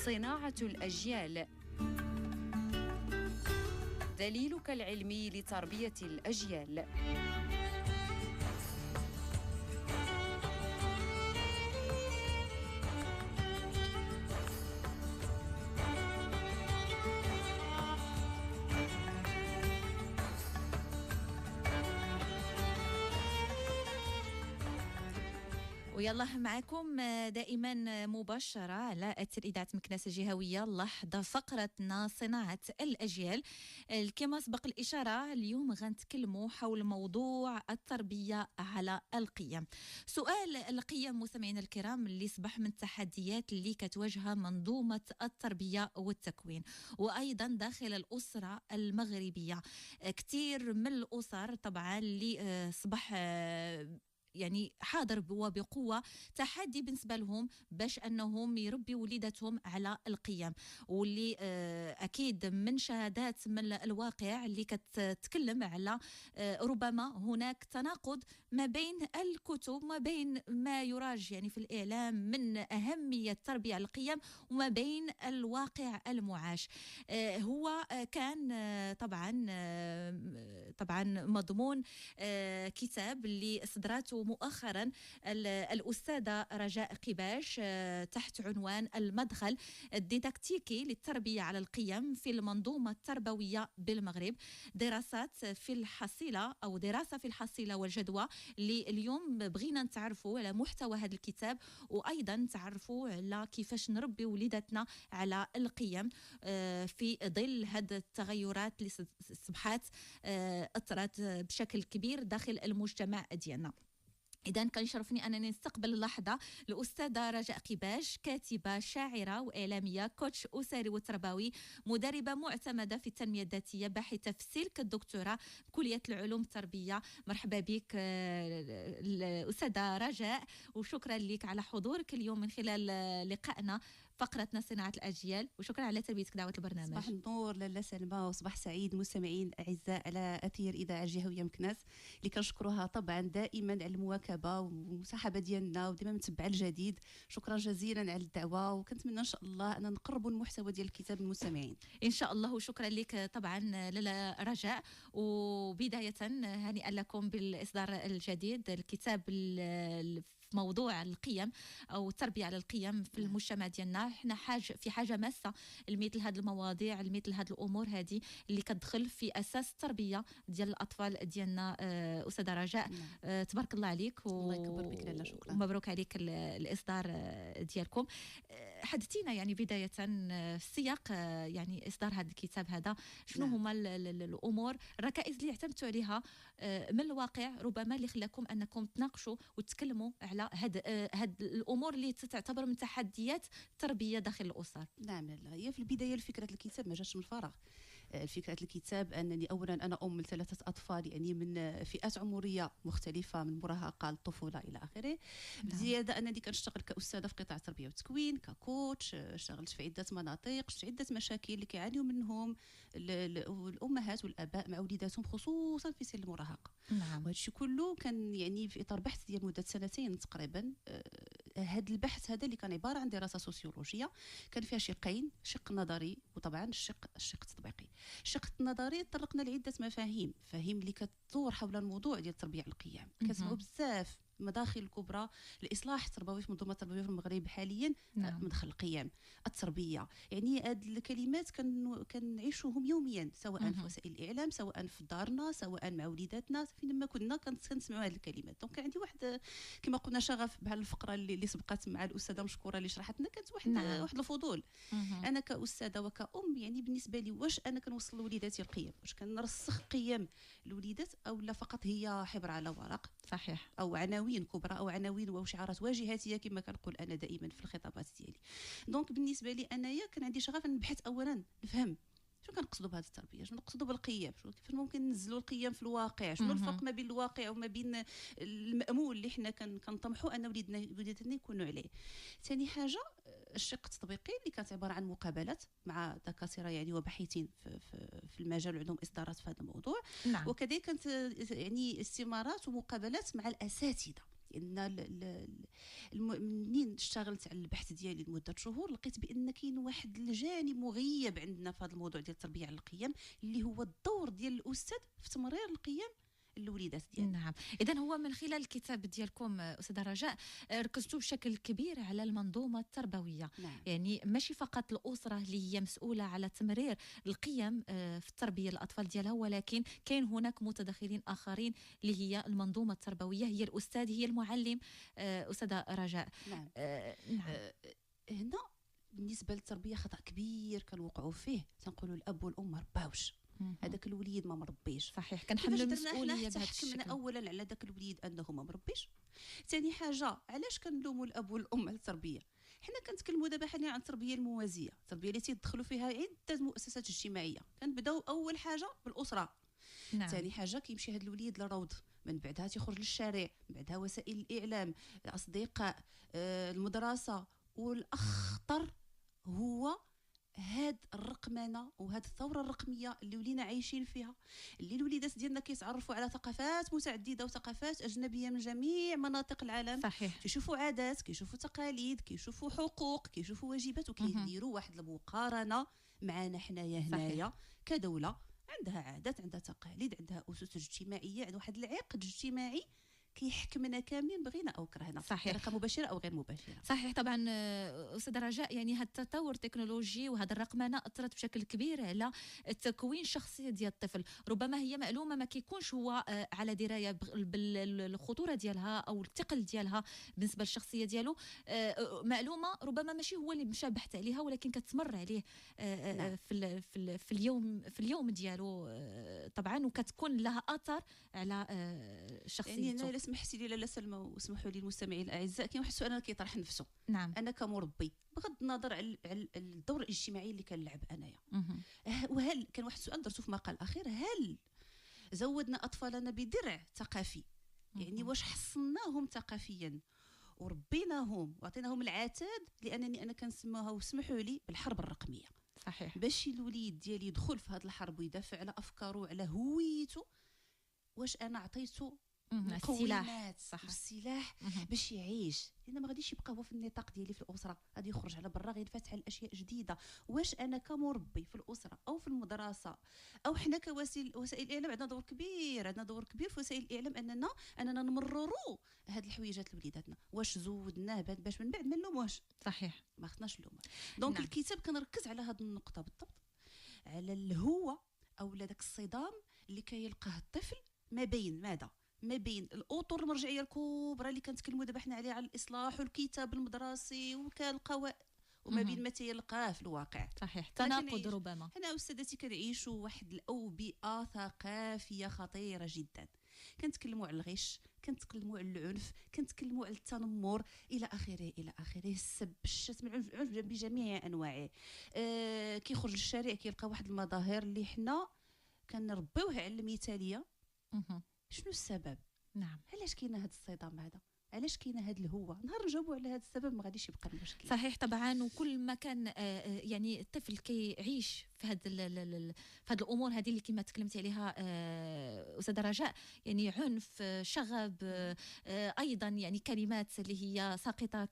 صناعة الأجيال، دليلك العلمي لتربية الأجيال. ويلا معكم دائما مباشرة على أثير إذاعة مكناس الجهوية لحظة فقرتنا صناعة الأجيال. كما سبق الإشارة اليوم غنتكلموا حول موضوع التربية على القيم. سؤال القيم مستمعينا الكرام اللي صبح من التحديات اللي كتواجهها منظومة التربية والتكوين وأيضا داخل الأسرة المغربية. كثير من الأسر طبعا اللي صبح يعني حاضر وبقوة تحدي بالنسبة لهم باش أنهم يربي وليداتهم على القيم، واللي أكيد من شهادات من الواقع اللي كتتكلم على ربما هناك تناقض ما بين الكتب ما بين ما يراج يعني في الإعلام من أهمية تربية القيم وما بين الواقع المعاش. هو كان طبعا مضمون كتاب اللي صدرته مؤخرا الأستاذة رجاء قباش تحت عنوان المدخل الديداكتيكي للتربية على القيم في المنظومة التربوية بالمغرب، دراسات في الحصيلة أو دراسة في الحصيلة والجدوى، اللي اليوم بغينا نتعرفوا على محتوى هذا الكتاب وأيضا نتعرفوا على كيفاش نربي وليداتنا على القيم في ظل هذه التغيرات اللي صبحات أثرت بشكل كبير داخل المجتمع ديالنا. إذن كان يشرفني أنني نستقبل اللحظة الأستاذة رجاء قباش، كاتبة شاعرة وإعلامية، كوتش أسري وتربوي، مدربة معتمدة في التنمية الذاتية، باحثة في سلك الدكتوراه بكلية العلوم التربية. مرحبا بك الأستاذة رجاء، وشكرا لك على حضورك اليوم من خلال لقائنا فقرتنا صناعة الأجيال، وشكرا على تلبيتك دعوة البرنامج. صباح النور لاله سلمى وصباح سعيد مستمعين أعزاء على أثير إذاعة الجهوية مكناس اللي كنشكروها طبعا دائما على المواكبة والمصاحبة ديالنا وديما متبعة الجديد. شكرا جزيلا على الدعوة وكنتمنى إن شاء الله أن نقربوا المحتوى ديال الكتاب للمستمعين إن شاء الله. وشكرا لك طبعا لاله رجاء، وبداية هنيئا لكم بالإصدار الجديد الكتاب في موضوع القيم او التربيه على القيم في المجتمع ديالنا. احنا في حاجه ماسه لمثل هذه المواضيع لمثل هذه الامور هذه اللي كتدخل في اساس التربيه ديال الاطفال ديالنا. استاذه رجاء تبارك الله عليك الله يكبر بك لاله، شكرا ومبروك عليك الاصدار ديالكم. حدثينا يعني بدايه في سياق يعني اصدار هذا الكتاب هذا شنو هما الامور الركائز اللي اعتمدتوا عليها من الواقع ربما اللي خلاكم انكم تناقشوا وتتكلموا على هاد الامور اللي تعتبر من تحديات التربيه داخل الاسر؟ نعم لا، هي في البدايه فكره الكتاب ما جاتش من فراغ. فكره الكتاب انني اولا انا ام لثلاثه اطفال يعني من فئات عمريه مختلفه من المراهقه للطفوله الى اخره. بزياده انني كنشتغل كاستاذه في قطاع التربيه والتكوين ككوتش، اشتغلت في عده مناطق، شفت عده مشاكل اللي كيعانيوا منهم الامهات والاباء مع وليداتهم خصوصا في سن المراهقه. نعم. وهذا الشيء كله كان يعني في اطار بحث ديال مده سنتين تقريبا. هذا البحث هذا اللي كان عباره عن دراسه سوسيولوجيه كان فيها شقين، شق نظري وطبعا الشق التطبيقي. الشق النظري طرقنا لعده مفاهيم اللي كتدور حول الموضوع ديال التربيه على القيم. كتسمعوا بزاف المداخل الكبرى الاصلاح التربوي في منظومه التربويه في المغرب حاليا. نعم. مدخل القيم، التربيه، يعني هذه الكلمات كنعيشوهم يوميا سواء في وسائل الاعلام سواء في دارنا سواء مع وليداتنا فينما كنا كنسمعوا هذه الكلمات. دونك كان عندي واحد كما قلنا شغف بحال الفقره اللي سبقت مع الاستاذه مشكوره اللي شرحت لنا، كانت واحد الفضول. انا كاستاذه وكأم يعني بالنسبه لي واش انا كنوصل لوليداتي القيم، واش كنرسخ قيم الوليدات او لا فقط هي حبر على ورق صحيح او عناوين كبرى او عناوين وشعارات واجهاتيه كما كنقول انا دائما في الخطابات ديالي. دونك بالنسبه لي انايا كان عندي شغف نبحث اولا نفهم شنو كنقصدوا بهذه التربيه، شنو نقصدوا بالقيم، كيفاش ممكن ننزلوا القيم في الواقع، شنو الفرق ما بين الواقع وما بين المأمول اللي حنا كنطمحوا ان وليداتنا يكونوا عليه. ثاني حاجه الشق التطبيقي اللي كانت عباره عن مقابلات مع دكاتره يعني وباحثين في المجال عندهم اصدارات في هذا الموضوع. نعم. وكذلك كانت يعني استمارات ومقابلات مع الاساتذه لان منين اشتغلت على البحث ديالي لمده شهور لقيت بان كاين واحد الجانب مغيب عندنا في هذا الموضوع ديال التربيه على القيم، اللي هو الدور ديال الاستاذ في تمرير القيم الوليدات ديالنا. نعم، اذا هو من خلال الكتاب ديالكم استاذه رجاء ركزتوا بشكل كبير على المنظومه التربويه. نعم. يعني ماشي فقط الاسره اللي هي مسؤوله على تمرير القيم في التربيه الاطفال ديالها، ولكن كاين هناك متدخلين اخرين اللي هي المنظومه التربويه، هي الاستاذ، هي المعلم. استاذه رجاء. نعم. نعم. هنا بالنسبه للتربيه خطا كبير كنوقعوا فيه، تنقولوا الاب والام ما رباوش هذاك الوليد، ما مربيش. صحيح، كنحملوا المسؤوليه بهذا الشكل. حكمنا اولا على ذاك الوليد انه ما مربيش. ثاني حاجه، علاش كنلوموا الاب والام على التربيه؟ حنا كنتكلموا دابا حاليا عن التربيه الموازيه، التربيه اللي تيدخلوا فيها عده مؤسسات اجتماعيه. كنبداو اول حاجه بالاسره. نعم. ثاني حاجه كيمشي هذا الوليد للروض، من بعدها تيخرج للشارع، من بعدها وسائل الاعلام، الاصدقاء، المدرسه، والاخطر هو هاد الرقمنه وهاد الثوره الرقميه اللي ولينا عايشين فيها، اللي الوليدات ديالنا كيتعرفوا على ثقافات متعدده وثقافات اجنبيه من جميع مناطق العالم. صحيح. كيشوفوا عادات، كيشوفوا تقاليد، كيشوفوا حقوق، كيشوفوا واجبات، وكيديروا واحد المقارنه معنا حنايا هنايا كدوله عندها عادات، عندها تقاليد، عندها اسس اجتماعيه، عندها واحد العقد اجتماعي كيحكمنا كاملين بغينا او كرهنا، صحيح، بطريقه مباشره او غير مباشره. صحيح. طبعا استاذه رجاء، يعني هذا التطور التكنولوجي وهذا الرقمنه اثرت بشكل كبير على تكوين الشخصيه ديال الطفل. ربما هي معلومه ما كيكونش هو على درايه بالخطوره ديالها او الثقل ديالها بالنسبه للشخصيه ديالو. معلومه ربما ماشي هو اللي مشى بحث عليها، ولكن كتمر عليه نعم. في اليوم ديالو طبعا، وكتكون لها اثر على شخصيته. يعني انا سمحتي لي لاله سلمى واسمحوا لي المستمعين الاعزاء، كاين واحد السؤال انا كيطرح نفسه. نعم. انا كمربي بغض النظر على الدور الاجتماعي اللي كنلعب انايا، وهل كان واحد السؤال درته في مقال اخير، هل زودنا اطفالنا بدرع ثقافي؟ يعني واش حصناهم ثقافيا وربيناهم وعطيناهم العتاد، لانني انا كنسموها وسمحوا لي بالحرب الرقميه. صحيح. باش الوليد ديالي يدخل في هذه الحرب ويدافع على افكاره وعلى هويته، واش انا عطيته السلاح؟ صح، السلاح باش يعيش؟ لان ما غاديش يبقى هو في النطاق ديالي في الاسره، غادي يخرج على برا، غينفتح على اشياء جديده. واش انا كمربي في الاسره او في المدرسه او حنا وسائل الاعلام عندنا دور كبير، عندنا دور كبير في وسائل الاعلام اننا نمرروا هاد الحويجات لوليداتنا؟ واش زودناه باش من بعد ما نلوموش؟ صحيح، ما خصناش نلوموش. دونك نعم. الكتاب كنركز على هاد النقطه بالضبط، على الهوه او داك الصدام اللي كيلقاه الطفل ما بين ماذا؟ ما بين الاطر المرجعيه الكبرى اللي كنتكلموا دابا حنا عليها، على الاصلاح والكتاب المدرسي والقواعد، وما بين ما تيلقاه في الواقع. صحيح، تناقض ربما. انا استاذتي كنعيشوا واحد الاوبئه ثقافيه خطيره جدا. كنتكلموا على الغش، كنتكلموا على العنف، كنتكلموا على التنمر، الى اخره الى اخره، السب، الشتم، العنف بجميع انواعه. كيخرج للشارع كيلقى واحد المظاهر اللي حنا كنربيوه على المثاليه. شنو السبب؟ نعم. علاش كاينه هذا الصدام هذا؟ علاش كاينه هذه الهوه؟ نهار نجاوبوا على هذا السبب ما غاديش يبقى المشكل. صحيح طبعا. وكل ما كان يعني الطفل كيعيش في هذا في هذه الامور هذه اللي كما تكلمتي عليها استاذه رجاء، يعني عنف، شغب، ايضا يعني كلمات اللي هي ساقطه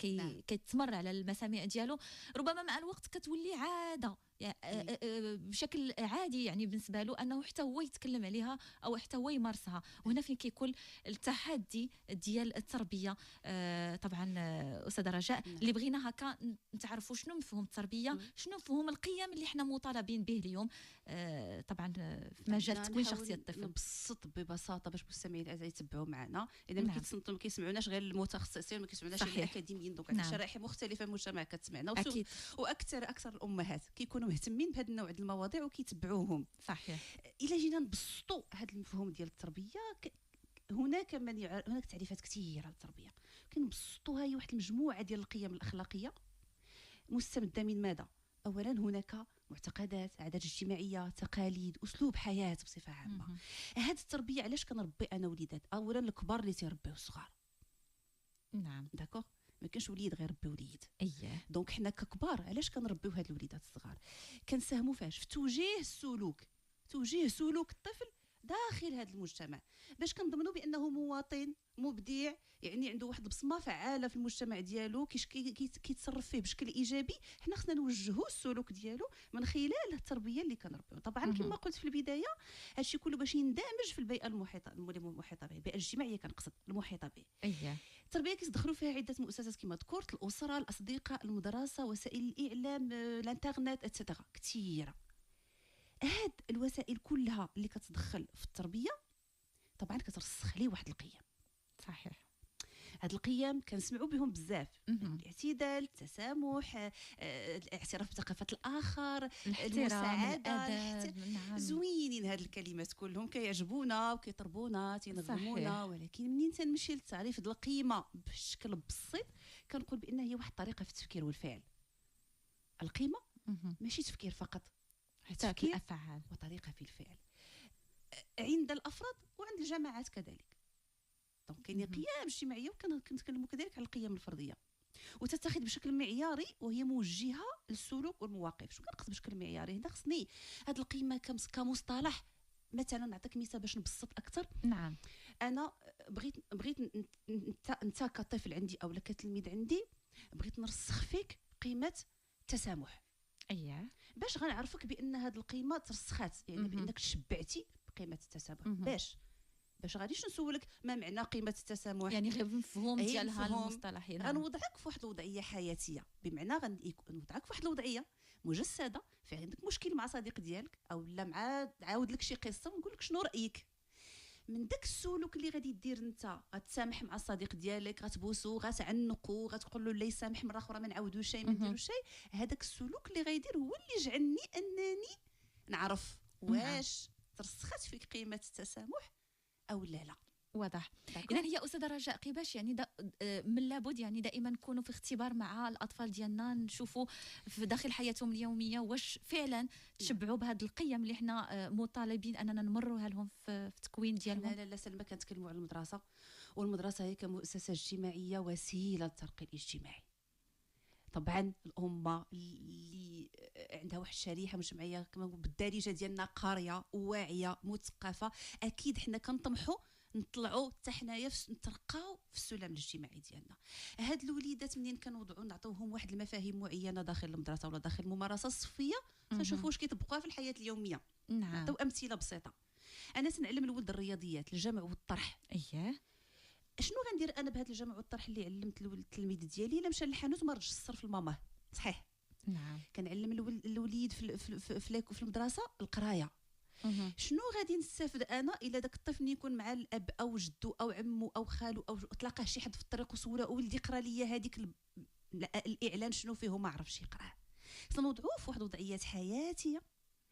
كتمر على المسامع ديالو، ربما مع الوقت كتولي عاده بشكل عادي يعني بالنسبه له انه حتى هو يتكلم عليها او حتى هو يمارسها. وهنا فين كيكون التحدي ديال التربيه. طبعا استاذه رجاء، اللي بغينا هكا نتعرفوا شنو مفهوم التربيه، شنو مفهوم القيم اللي حنا مطالبين به اليوم طبعا في مجال تكوين شخصيه الطفل. نبسط ببساطه باش المستمعين الاعزاء يتبعوا معنا، اذا ما كيتصنتوا ما كيسمعوناش غير المتخصصين، ما كيسمعوناش غير الاكاديميين، دونك عندنا شرائح مختلفه من المجتمع كتسمعنا، واكثر الامهات كيكونوا مهتمين بهذا النوع ديال المواضيع وكيتبعوهم. صحيح. الا جينا نبسطوا هذا المفهوم ديال التربيه، هناك تعريفات كثيره للتربيه، كنبسطوها هي واحد المجموعه ديال القيم الاخلاقيه مستمده من ماذا؟ اولا هناك معتقدات، عادات اجتماعيه، تقاليد، اسلوب حياه بصفه عامه. هذه التربيه علاش كنربي انا وليدات؟ اولا الكبار اللي تيربيو الصغار. نعم، داكوغ، ما كاينش وليد غير ربي وليد. اييه. دونك حنا ككبار علاش كنربيو هاد الوليدات الصغار؟ كنساهموا فاش؟ في توجيه السلوك، توجيه سلوك الطفل داخل هذا المجتمع، باش كنضمنوا بانه مواطن مبدع، يعني عنده واحد البصمه فعاله في المجتمع ديالو، كيتصرف فيه بشكل ايجابي. حنا خصنا نوجهوا السلوك ديالو من خلال التربيه اللي كنربيو. طبعا كما قلت في البدايه، هادشي كله باش يندمج في البيئه المحيطه به، البيئه الاجتماعيه كنقصد المحيطه به. اييه. التربيه كيتدخلوا فيها عده مؤسسات كما ذكرت، الاسره، الاصدقاء، المدرسه، وسائل الاعلام، الانترنت اتسيتيرا كثيره. هاد الوسائل كلها اللي كتدخل في التربيه طبعا كترسخ ليه واحد القيم. صحيح. هاد القيم كنسمعوا بهم بزاف، الاعتدال، التسامح، الاعتراف بثقافه الاخر، المساعده، نعم. زوينين هاد الكلمات كلهم، كيعجبونا وكيطربونا تينظمونا. ولكن منين تنمشي للتعريف ديال القيمه بشكل بسيط، كنقول بان هي واحد الطريقه في التفكير والفعل. القيمه ماشي تفكير فقط، حتى في الافعال وطريقه في الفعل عند الافراد وعند الجماعات كذلك. دونك كاينين قيم اجتماعيه، وكنتكلموا كذلك على القيم الفرديه، وتتخذ بشكل معياري وهي موجهه للسلوك والمواقف. شنو كنقصد بشكل معياري؟ هنا خصني هاد القيمه كمصطلح. مثلا نعطيك مثال باش نبسط اكثر. نعم. انا بغيت انت كطفل عندي او كتلميذ عندي، بغيت نرسخ فيك قيمه التسامح. اييه. باش غنعرفك بان هاد القيمه ترسخات، يعني بانك تشبعتي بقيمه التسامح. باش غاديش نسولك ما معنى قيمه التسامح، يعني غير مفهوم ديالها المصطلح. غنوضعك في واحد الوضعيه حياتيه، بمعنى غنوضعك في واحد الوضعيه مجسده، في عندك مشكل مع صديق ديالك او لا مع عاود لك شي قصه، ونقول لك شنو رايك. من داك السلوك اللي غادي دير انت، غتسامح مع الصديق ديالك، غتبوسو، غتعنقو، غتقول له لا يسامح مره اخرى ما نعاودوش شي، ما نديروش شي. هذاك السلوك اللي غيدير هو اللي جعلني انني نعرف واش ترسخت فيك قيمه التسامح او لا. واضح. اذا هي استاذه رجاء قباش يعني من لابد يعني دائما نكونوا في اختبار مع الاطفال ديالنا، نشوفوا في داخل حياتهم اليوميه واش فعلا تشبعوا بهذه القيم اللي احنا مطالبين اننا نمروها لهم في التكوين ديالهم. لا سلمى، كنتكلموا على المدرسه، والمدرسه هي كمؤسسه اجتماعيه وسيله للترقي الاجتماعي. طبعا الامه اللي عندها واحد الشريحه مجتمعيه كما بالدارجه ديالنا قاريه واعيه مثقفه، اكيد حنا كنطمحوا نطلعوا حتى حنايا نترقاو في السلم الاجتماعي ديالنا. هاد الوليدات منين كنوضعوا نعطيوهم واحد المفاهيم معينه داخل المدرسه ولا داخل الممارسه الصفيه، تنشوفوا واش كيطبقوها في الحياه اليوميه. نعم. نعطيو امثله بسيطه. انا سنعلم الولد الرياضيات، الجمع والطرح. اييه. شنو غندير انا بهذا الجمع والطرح اللي علمت التلميذ ديالي؟ الا مشى للحانوت وما رجعش الصرف لماماه، صحيح. نعم. كنعلم الوليد في المدرسه القرايه. شنو غادي نستافد انا الا داك الطفل يكون مع الاب او جدو او عمو او خالو او تلاقاه شي حد في الطريق وسوله ولدي قرا لي هذيك الاعلان شنو فيه ما عرفش يقراه، تنوضعوه في واحد الوضعيات حياتيه.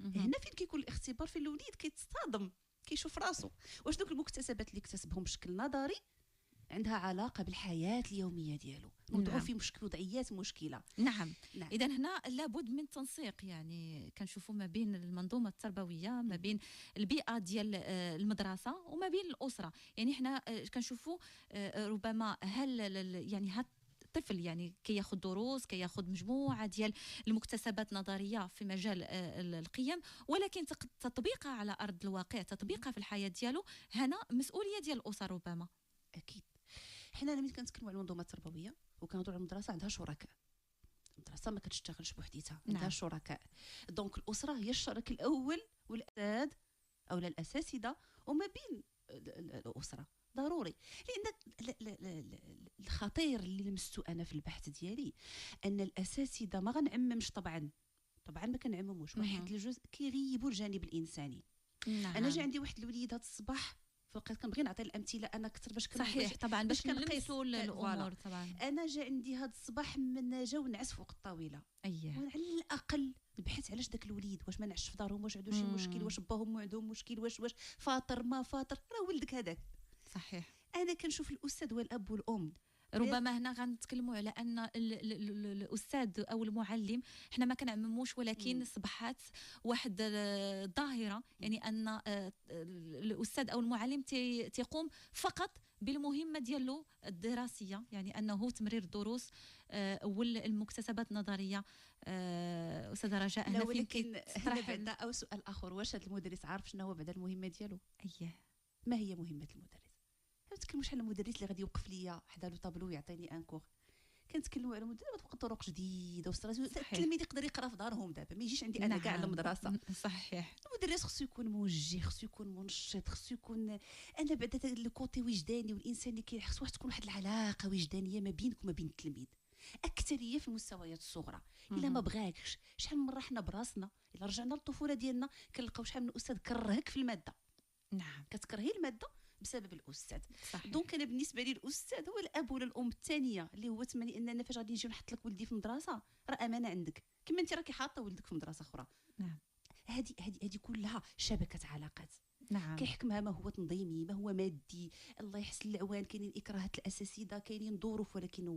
هنا فين كيكون الاختبار، في الوليد كيتصادم، كيشوف راسو واش دوك المكتسبات اللي اكتسبهم بشكل نظري عندها علاقه بالحياه اليوميه ديالو. نوضعوا في وضعيات مشكله. نعم. اذا هنا لابد من تنسيق، يعني كنشوفوا ما بين المنظومه التربويه، ما بين البيئه ديال المدرسه وما بين الاسره. يعني حنا كنشوفوا ربما هل يعني الطفل يعني كياخذ دروس، كياخذ مجموعه ديال المكتسبات نظريه في مجال القيم، ولكن تطبيقها على ارض الواقع، تطبيقها في الحياه ديالو، هنا مسؤوليه ديال الاسر ربما. اكيد. حنا ملي كنتكلموا على المنظومه التربويه وكنهضروا على المدرسه، عندها شركاء. المدرسه ما كتشتغلش بوحديتها، عندها شركاء. دونك الاسره هي الشريك الاول والاستاذ او الاساتذه، وما بين الاسره ضروري. لان الخطير اللي لمستو انا في البحث ديالي ان الاساتذه ما غنعممش، طبعا ما كنعمموش، واحد الجزء كيغيبوا الجانب الانساني. انا جا عندي واحد الوليد هذا الصباح، فبقيت كنبغي نعطي الامثله انا اكثر باش صحيح طبعا باش نلمسوا الامور. طبعا انا جا عندي هذا الصباح من جاو نعس فوق الطاوله. اييه. على الاقل نبحث علاش داك الوليد، واش ما نعش في دارهم، واش عنده شي مشكل، واش باهم عندهم مشكل، واش فاطر ما فاطر، راه ولدك هذاك. صحيح. انا كنشوف الاستاذ والاب والام. ربما هنا غنتكلموا على ان الاستاذ او المعلم حنا ما كنعمموش، ولكن صبحات واحد ظاهره، يعني ان الاستاذ او المعلم تيقوم فقط بالمهمه ديالو الدراسيه، يعني انه تمرير الدروس والمكتسبات النظريه. استاذه رجاء، لا هنا فين ولكن هنا كيطرح بعدا او سؤال اخر، واش هذا المدرس عارف شنو هو بعدا المهمه ديالو؟ اييه. ما هي مهمه المدرس؟ ما تكلموش على المدرس اللي غادي يوقف ليا حدا لو طابلو ويعطيني ان كور. كنتكلموا على مدرس تبقى طرق جديده واستراتيجيه. التلميذ يقدر يقرا في دارهم دابا، ما يجيش عندي انا كاع المدرسه. صحيح. المدرس خصو يكون موجه، خصو يكون منشط، خصو يكون انا بعدا الكوتي وجداني والانساني خصو تكون واحد العلاقه وجدانيه ما بينك وما بين التلميذ، اكثريه في المستويات الصغرى. الا ما بغاكش، شحال من مره حنا براسنا الا رجعنا للطفوله ديالنا كنلقاو شحال من استاذ كرهك في الماده. نعم. كتكرهي الماده بسبب الاستاذ. صحيح. دونك انا بالنسبه لي الاستاذ هو الاب ولا الام الثانيه، اللي هو تمني ان انا فاش غادي نجي نحط لك ولدي في المدرسه راه امانه عندك، كما انت راكي حاطه ولدك في مدرسه اخرى. نعم. هذه كلها شبكه علاقات. نعم. كيحكمها ما هو تنظيمي، ما هو مادي. الله يحسن العوان، كاينين الاكراهات الاساسيه، كاينين ظروف، ولكن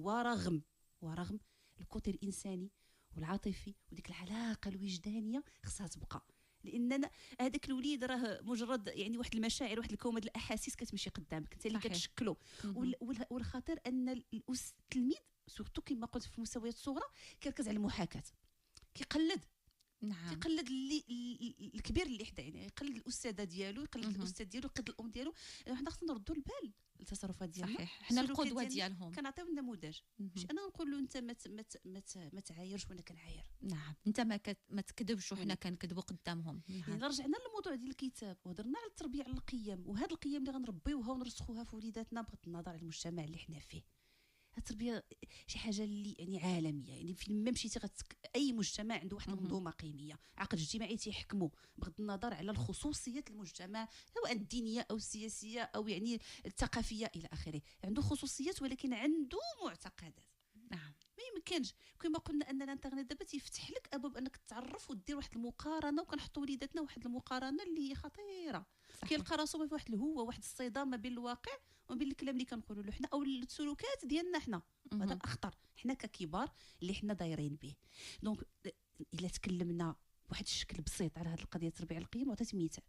ورغم الكوتي الانساني والعاطفي وديك العلاقه الوجدانيه خصها تبقى. لان هذاك الوليد راه مجرد يعني واحد المشاعر، واحد الكومه ديال الاحاسيس كتمشي قدامك انت اللي كتشكله. والخطير ان التلميذ سورتو كما قلت في المستويات الصغرى كيركز على المحاكاه، كيقلد. نعم. يقلد اللي الكبير اللي حدا، يعني يقلد الاستاذه ديالو، يقلد الاستاذ ديالو، يقلد الام ديالو. حنا خصنا نردوا البال للتصرفات ديالنا. صحيح، حنا القدوه ديالهم. كنعطيو النموذج. مش انا نقول له انت ما تعايرش وانا كنعاير. نعم. انت ما تكذبش وحنا كنكذبوا قدامهم. يعني رجعنا للموضوع ديال الكتاب وهضرنا على التربيه على القيم، وهاد القيم اللي غنربيوها ونرسخوها في وليداتنا بغض النظر على المجتمع اللي حنا فيه. التربيه شي حاجه اللي يعني عالميه، يعني فين ما مشيتي اي مجتمع عنده واحد المنظومه قيميه، عقد اجتماعي تيحكمه بغض النظر على الخصوصيات المجتمع، سواء الدينيه او السياسيه او يعني الثقافيه الى اخره. عنده خصوصيات ولكن عنده معتقدات. نعم. ما يمكنش كما قلنا ان الانترنت دابا تيفتح لك ابواب انك تتعرف ودير واحد المقارنه، وكنحطوا وليداتنا واحد المقارنه اللي هي خطيره. كيلقى راسو في واحد الهوه، واحد الصدام ما بين الواقع وما بين الكلام اللي كنقولوا له حنا او السلوكات ديالنا حنا. هذا اخطر حنا ككبار اللي حنا دايرين به. دونك الا تكلمنا بواحد الشكل بسيط على هذه القضيه التربيه على القيم، وعطيت مثال.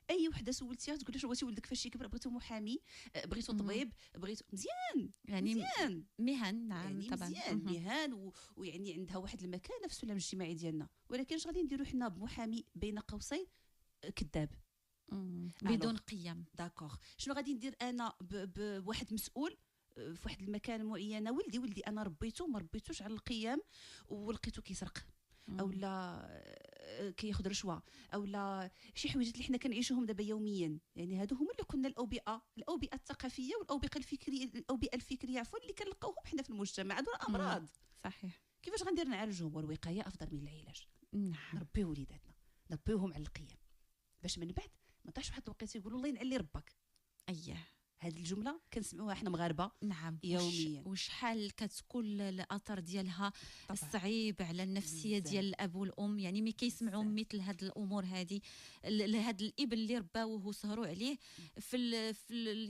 اي وحده سولتيها تقول لها بغيتي ولدك فاش يكبر، بغيتو محامي، بغيتو طبيب، بغيتو مزيان، يعني مزيان مهن. نعم يعني طبعا. مزيان مهن ويعني عندها واحد المكانه في السلم الاجتماعي ديالنا. ولكن اش غادي نديرو حنا بمحامي بين قوسين كذاب بدون قيم؟ داكوغ. شنو غادي ندير انا بواحد مسؤول في واحد المكان معينه؟ ولدي انا ربيته ما ربيتوش على القيم ولقيتو كيسرق او لا كياخذ رشوه او لا شي حوايج اللي حنا كنعيشوهم دابا يوميا. يعني هادو هما اللي قلنا الاوبئه الثقافيه والاوبئه الفكريه عفوا اللي كنلقاوهم حنا في المجتمع. هادو امراض. صحيح. كيفاش غندير نعالجهم؟ والوقايه افضل من العلاج. نعم. نربيو وليداتنا، نربيوهم على القيم، باش من بعد ما طاش واحد الوقيته يقولوا الله ينعلي ربك. اييه. هذه الجمله كنسمعوها احنا مغاربه. نعم. يوميا. وشحال كتكون الاثر ديالها طبعا. صعيب على النفسيه بزاف. ديال الاب والام، يعني ملي كيسمعوا مثل هاد الامور هذه، لهاد الابن اللي رباوه وسهروا عليه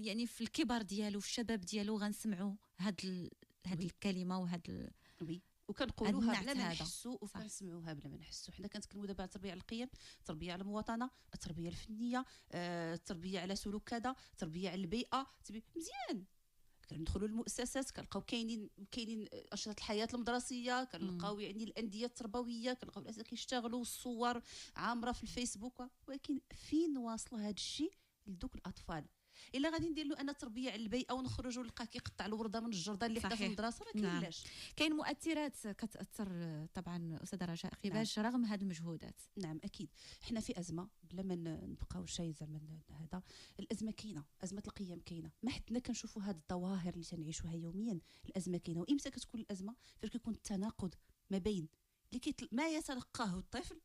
يعني في الكبر ديالو في الشباب ديالو غنسمعوا هاد الكلمه وهاد وي. وكنقولوها بلا ما هذا. نحسوا وكنسمعوها بلا ما نحسوا. حنا كنتكلموا دابا على التربيه على القيم، التربيه على المواطنه، التربيه الفنيه، التربيه على سلوك كذا، التربيه على البيئه. مزيان. كندخلوا للمؤسسات كنلقاو كاينين انشطه الحياه المدرسيه، كنلقاو يعني الانديه التربويه، كنلقاو الاساتذه كيشتغلوا، الصور عامره في الفيسبوك. ولكن فين واصل هذا الشيء لدوك الاطفال؟ الا غادي ندير له انا تربيه على البيئه ونخرجوا نلقاه كيقطع الورده من الجردان اللي حدا في المدرسه، ما كاينلاش. كاين مؤثرات كتاثر طبعا استاذه رجاء قباش. نعم. رغم هذه المجهودات. نعم اكيد. حنا في ازمه بلا ما نبقاو شيء زعما هذا. الازمه كاينه، ازمه القيم كاينه، ما حدنا كنشوفوا هذه الظواهر اللي تنعيشوها يوميا. الازمه كاينه. وامتى كتكون الازمه؟ فاش كيكون التناقض ما بين ما يتلقاه الطفل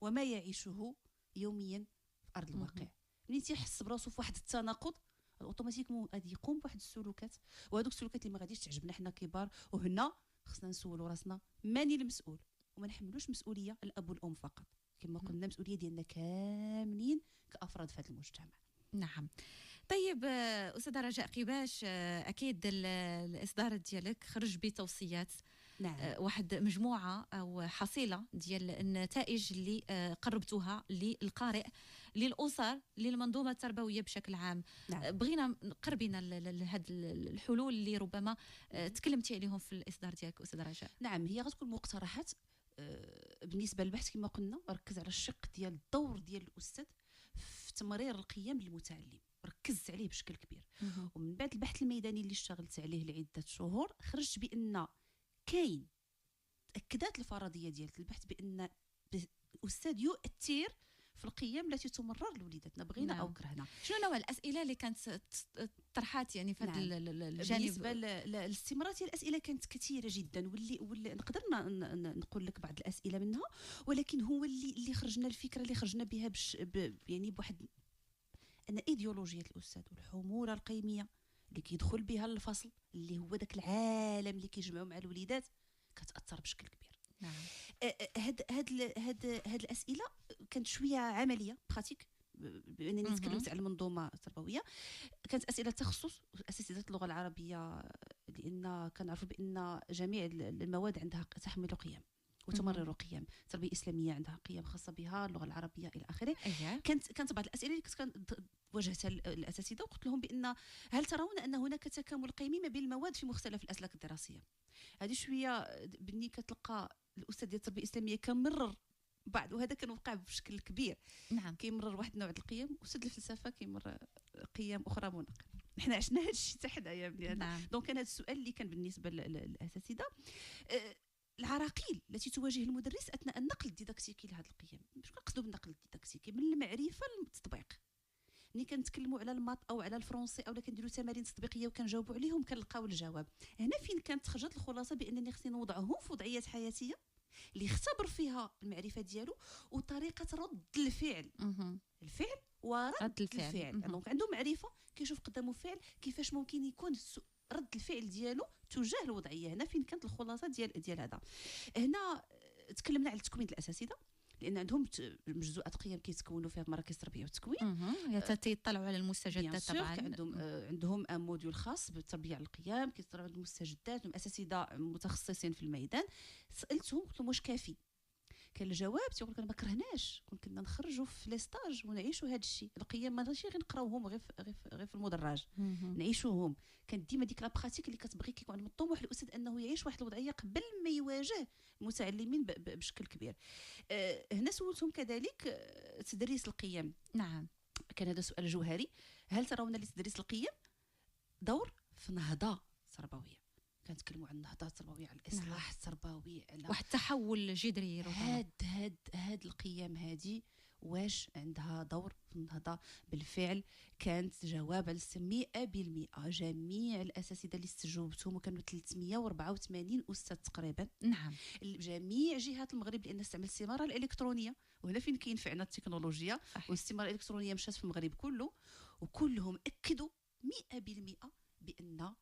وما يعيشه يوميا في ارض الواقع. ملي تيحس براسو في واحد التناقض اوتوماتيكمون غادي يقوم بواحد السلوكات، وهذوك السلوكات اللي ما غاديش تعجبنا حنا كبار. وهنا خصنا نسولوا راسنا من المسؤول، وما نحملوش مسؤوليه الاب والام فقط، كما قلنا مسؤوليه ديالنا كاملين كافراد في هذا المجتمع. نعم. طيب استاذه رجاء قباش، اكيد الاصدار ديالك خرج بتوصيات نعم. واحد مجموعه او حصيله ديال النتائج اللي قربتوها للقارئ، للاسر، للمنظومه التربويه بشكل عام. نعم. بغينا قربينا لهاد الحلول اللي ربما تكلمتي عليهم في الاصدار ديالك استاذ رجاء. نعم، هي غتكون مقترحات بالنسبه للبحث كما قلنا، ركز على الشق ديال الدور ديال الاستاذ في تمرير القيم للمتعلم، ركزت عليه بشكل كبير. ومن بعد البحث الميداني اللي اشتغلت عليه لعده شهور، خرجت بان كاين، تاكدت الفرضيه ديال البحث بان الاستاذ يؤثر في القيم التي تمرر لوليداتنا، بغينا او كرهنا. شنو نوع الاسئله اللي كانت طرحات يعني في هذا الجانب؟ بالنسبه للاستمرار ديال الاسئله كانت كثيره جدا، واللي نقدر نقول لك بعض الاسئله منها، ولكن هو اللي خرجنا الفكره اللي خرجنا بها يعني بواحد ان ايديولوجيه الاستاذ والحموله القيميه اللي كيدخل بها للفصل، اللي هو داك العالم اللي كيجمعوا مع الوليدات، كتاثر بشكل كبير. نعم. هاد الاسئله كانت شويه عمليه براتيك، بانني تكلمت على المنظومه التربويه. كانت اسئله تخصص اساسيات اللغه العربيه، لان كنعرفوا بان جميع المواد عندها تحمل قيم وتمرر قيم. التربيه الاسلاميه عندها قيم خاصه بها، اللغه العربيه الى اخره. كانت بعض الاسئله اللي كنت واجهتها الاساتذه، وقلت لهم بان هل ترون ان هناك تكامل قيمي ما بين المواد في مختلف الاسلاك الدراسيه؟ هذه شويه بني كتلقى الاستاذ ديال التربيه الاسلاميه كمرر بعض، وهذا كان وقع بشكل كبير. نعم. كيمرر واحد النوع ديال القيم، استاذ الفلسفه كيمرر قيم اخرى مناقضه. حنا عشنا هذا الشيء حتى حدايا بني. نعم. دونك كان هذا السؤال اللي كان بالنسبه للاساتذه. العراقيل التي تواجه المدرس اثناء النقل الديداكتيكي لهذه القيم. شنو كنقصدوا بالنقل الديداكتيكي؟ من المعرفه للتطبيق. ملي كنتكلموا على الماط او على الفرنسي او كنديروا تمارين تطبيقيه وكنجاوبوا عليهم كنلقاو الجواب. هنا فين كانت خرجت الخلاصه بانني خصني نوضعهم في وضعيات حياتيه اللي يختبر فيها المعرفه ديالو وطريقه رد الفعل. الفعل ورد الفعل. دونك عنده معرفه، كيشوف قدامه فعل، كيفاش ممكن يكون رد الفعل ديالو تجاه الوضعيه. هنا فين كانت الخلاصه ديال هذا. هنا تكلمنا على تكوين الاساتذه، لان عندهم مجزوءات قيم كيتكونوا فيها مراكز التربيه والتكوين. تيطلعوا على المستجدات طبعا. عندهم موديول خاص بالتربيه على القيم، كيطلعوا على المستجدات. عندهم اساتذه متخصصين في الميدان. سالتهم قلت لهم واش كافي؟ كان الجواب تيقول لك انا ما كرهناش، كنا نخرجوا في لي ستاج ونعيشوا هذا الشيء. القيم ماشي غير نقراوهم غير في المدرج، نعيشوهم. كانت ديما ديك لا براتيك اللي كتبغي كيكون عند الطموح الاستاذ انه يعيش واحد الوضعيه قبل ما يواجه المتعلمين بشكل كبير. هنا سولتهم كذلك تدريس القيم. نعم. كان هذا سؤال جوهري. هل ترون لتدريس القيم دور في النهضه التربويه؟ كنتكلموا عن النهضه التربويه، على الاصلاح التربوي، على واحد التحول جذري. هاد القيم هذه واش عندها دور في النهضه؟ بالفعل كانت جواب على 100%. جميع الاساتذه اللي استجوبتهم، وكانوا 384 استاذ تقريبا. نعم. جميع جهات المغرب، لان استعمل السماره الالكترونيه، وهنا فين كينفعنا التكنولوجيا. والاستماره الالكترونيه مشات في المغرب كله، وكلهم اكدوا 100% بان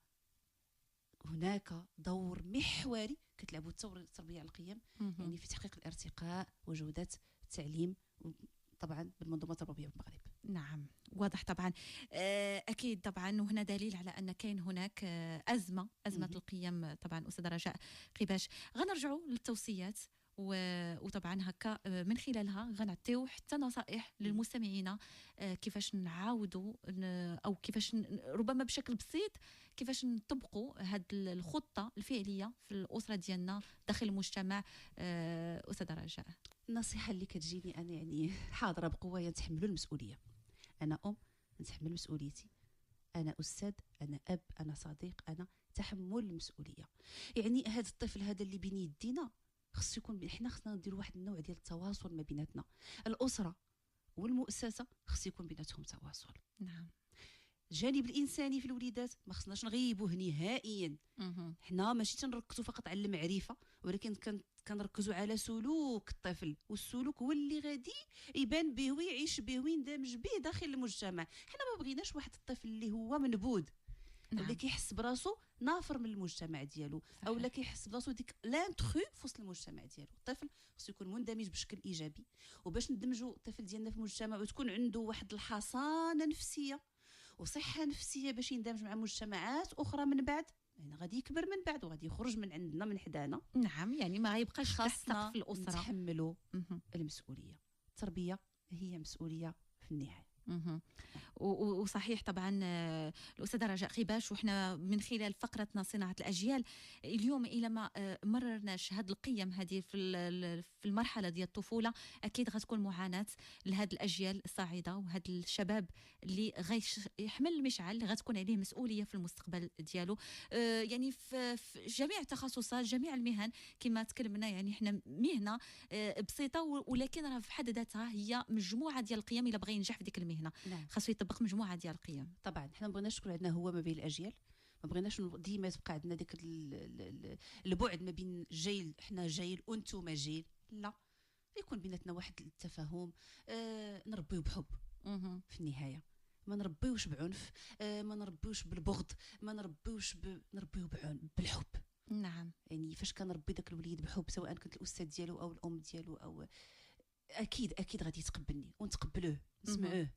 هناك دور محوري كتلعبوا التربيه على القيم، يعني في تحقيق الارتقاء وجوده التعليم، طبعا بالمنظومه التربويه بالمغرب. نعم، واضح طبعا. اكيد طبعا. وهنا دليل على ان كاين هناك ازمه القيم. طبعا استاذ رجاء قباش غنرجعوا للتوصيات، وطبعا هكا من خلالها غنعطيو حتى نصائح للمستمعين كيفاش نعاودوا او كيفاش ربما بشكل بسيط كيفاش نطبقوا هذه الخطه الفعليه في الاسره ديالنا داخل المجتمع. استاذ رجاء، النصيحه اللي كتجيني انا يعني حاضره بقوه هي نتحملوا المسؤوليه. انا نتحمل مسؤوليتي، انا استاذ، انا اب، انا صديق، انا تحمل المسؤوليه. يعني هذا الطفل هذا اللي بين يدينا خصو يكون، حنا خصنا نديروا واحد النوع ديال التواصل ما بيناتنا. الاسره والمؤسسه خص يكون بيناتهم تواصل. نعم. الجانب الانساني في الوليدات ما خصناش نغيبوه نهائيا. حنا ماشي تنركزوا فقط على المعرفه، ولكن كنركزوا على سلوك الطفل، والسلوك هو اللي غادي يبان به ويعيش به ويندمج به داخل المجتمع. حنا ما بغيناش واحد الطفل اللي هو منبوذ. نعم. اللي كيحس براسو نافر من المجتمع ديالو، او اللي كيحس براسو ديك لانترو في وسط المجتمع ديالو. الطفل خصو يكون مندمج بشكل ايجابي، وباش ندمجوا الطفل ديالنا في المجتمع وتكون عنده واحد الحصانه نفسيه وصحه نفسيه باش يندمج مع مجتمعات اخرى من بعد، يعني غادي يكبر من بعد وغادي يخرج من عندنا من حدانا. نعم، يعني ما غيبقاش تحت خاصنا سقف الاسره. نتحملوا المسؤوليه. التربيه هي مسؤوليه في النهايه. وصحيح طبعا الأستاذة رجاء قباش، وإحنا من خلال فقرتنا صناعة الأجيال اليوم إلى ما مررناش هذه القيم هذه في المرحلة ديال الطفولة، أكيد غتكون معاناة لهذه الأجيال الصاعدة وهذا الشباب اللي يحمل المشعل اللي غتكون عليه مسؤولية في المستقبل ديالو. يعني في جميع التخصصات جميع المهن كما تكلمنا، يعني إحنا مهنة بسيطة ولكن راه في حد ذاتها هي مجموعة ديال القيم إلا بغى ينجح في ديك المهنة. نعم. خاصو يطبق مجموعه ديال القيم. طبعا حنا ما بغيناش تكون عندنا هو ما بين الاجيال، ما بغيناش ديما تبقى عندنا ديك البعد ما بين جيل، حنا جيل وانتم جيل، لا، يكون بيناتنا واحد التفاهم. نربيو بحب في النهايه، ما نربيوش بعنف، ما نربيوش بالبغض، ما نربيوش نربيو بالحب. نعم. يعني فاش كنربي داك الوليد بحب، سواء كانت الاستاذ ديالو او الام ديالو او اكيد غادي يتقبلني ونتقبلوه، نسمعوه.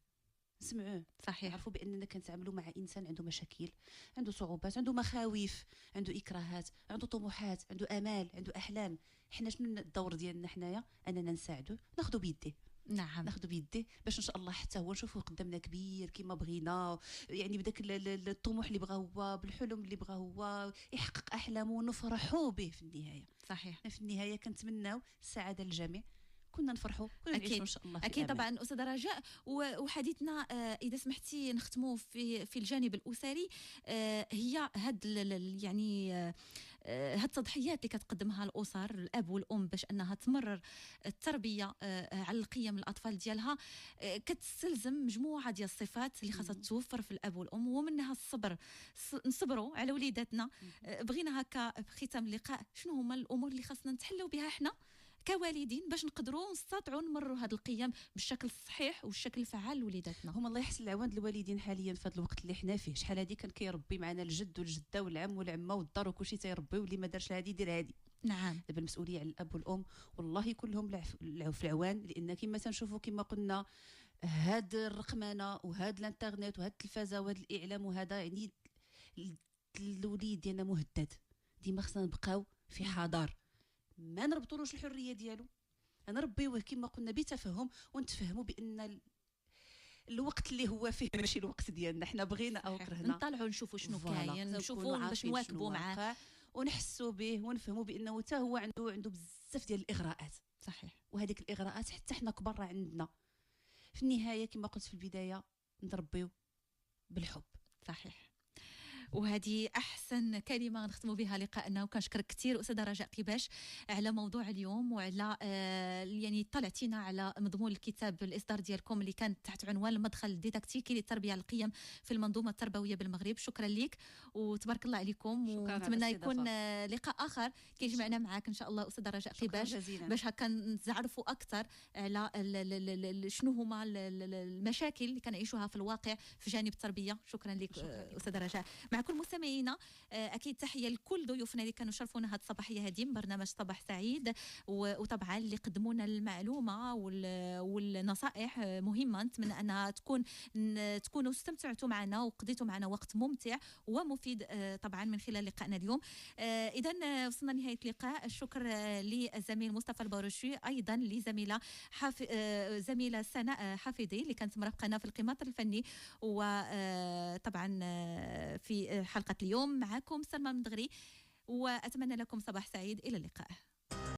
صحيح. نعرفوا باننا كنتعاملوا مع انسان عنده مشاكل، عنده صعوبات، عنده مخاوف، عنده اكراهات، عنده طموحات، عنده امال، عنده احلام. حنا شنو الدور ديالنا حنايا؟ اننا نساعدوه، ناخذوا بيديه. نعم. ناخذوا بيديه باش ان شاء الله حتى هو نشوفوه قدامنا كبير كما بغينا، يعني بداك الطموح اللي بغى هو، بالحلم اللي بغى هو، يحقق احلامه ونفرحوا به في النهايه. صحيح. في النهايه كنتمناو السعاده للجميع، كنا نفرحوا، كنا نعيشوا ان شاء الله في اكيد أمان. طبعا استاذه رجاء. وحديثنا اذا سمحتي نختموا في الجانب الاسري. هي هاد يعني هاد التضحيات اللي كتقدمها الاسر، الاب والام، باش انها تمرر التربيه على القيم الاطفال ديالها، كتستلزم مجموعه ديال الصفات اللي خاصها توفر في الاب والام، ومنها الصبر. نصبروا على وليداتنا. بغينا هكا في ختام اللقاء شنو هما الامور اللي خاصنا نتحلوا بها حنا كوالدين باش نقدروا نستطيعوا نمروا هذه القيم بالشكل الصحيح والشكل الفعال لوليداتنا؟ هم الله يحسن العوان الوالدين حاليا في هذا الوقت اللي حنا فيه. شحال هذه كان كيربي معنا الجد والجده والعم والعمه والدار وكلشي تيربيو، واللي ما دارش هذه يدير هذه. نعم. دابا المسؤوليه على الاب والام، والله يكون لهم العفو في العوان، لان كما تنشوفوا كما قلنا هاد الرقمنه وهاد الانترنت وهاد التلفازه وهاد الاعلام وهذا، يعني الوليد ديالنا مهدد. ديما خصنا نبقاو في حذر، ما نربطولوش الحريه ديالو، نربيوه كما قلنا بتفهم، ونتفهموا بان الوقت اللي هو فيه ماشي الوقت ديالنا. حنا بغينا او كرهنا نطلعوا نشوفوا شنو كاين، نشوفوا باش نواكبوا معاه ونحسوا به ونفهموا بانه حتى هو عنده بزاف ديال الاغراءات. صحيح. وهذيك الاغراءات حتى حنا كبار عندنا. في النهايه كما قلت في البدايه نربيو بالحب. صحيح. وهذه احسن كلمه نختموا بها لقائنا. وكنشكرك كثير استاذه رجاء قباش على موضوع اليوم، وعلى يعني طلعتينا على مضمون الكتاب الاصدار ديالكم اللي كان تحت عنوان المدخل الديداكتيكي للتربيه على القيم في المنظومه التربويه بالمغرب. شكرا لك وتبارك الله عليكم، ونتمنى يكون لقاء اخر كيجمعنا معك ان شاء الله استاذه رجاء قباش باش هكا نتعرفوا اكثر على شنو هما المشاكل اللي كنعيشوها في الواقع في جانب التربيه. شكرا لك استاذه رجاء. مع كل مستمعينا اكيد تحيه لكل ضيوفنا اللي كانوا شرفونا هذه الصباحيه هذه من برنامج صباح سعيد، وطبعا اللي قدمونا المعلومه والنصائح مهمه. نتمنى انها تكونوا استمتعتوا معنا وقضيتوا معنا وقت ممتع ومفيد طبعا من خلال لقائنا اليوم. اذا وصلنا لنهايه اللقاء. الشكر للزميل مصطفى الباروشي، ايضا زميله سناء حافظي اللي كانت مرافقنا في القماط الفني، وطبعا في حلقة اليوم معكم سلمى المدغري، وأتمنى لكم صباح سعيد. إلى اللقاء.